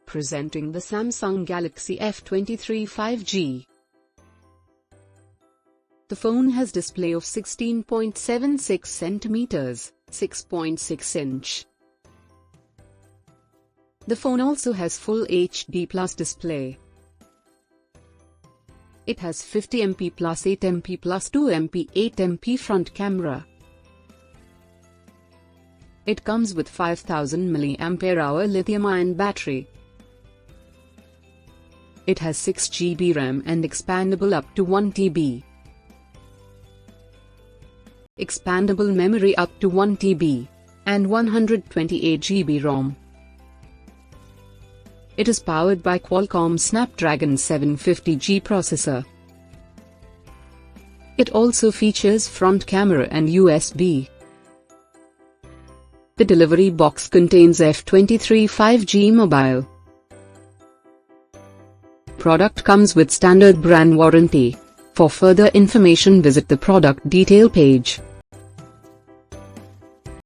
Presenting the Samsung Galaxy F23 5G. The phone has display of 16.76 centimeters, 6.6 inch. The phone also has Full HD Plus display. It has 50MP plus 8MP plus 2MP 8MP front camera. It comes with 5000 mAh Lithium Ion Battery. It has 6 GB RAM and expandable up to 1 TB. Expandable memory up to 1 TB, and 128 GB ROM. It is powered by Qualcomm Snapdragon 750G processor. It also features front camera and USB. The delivery box contains F23 5G mobile. Product comes with standard brand warranty. For further information visit the product detail page.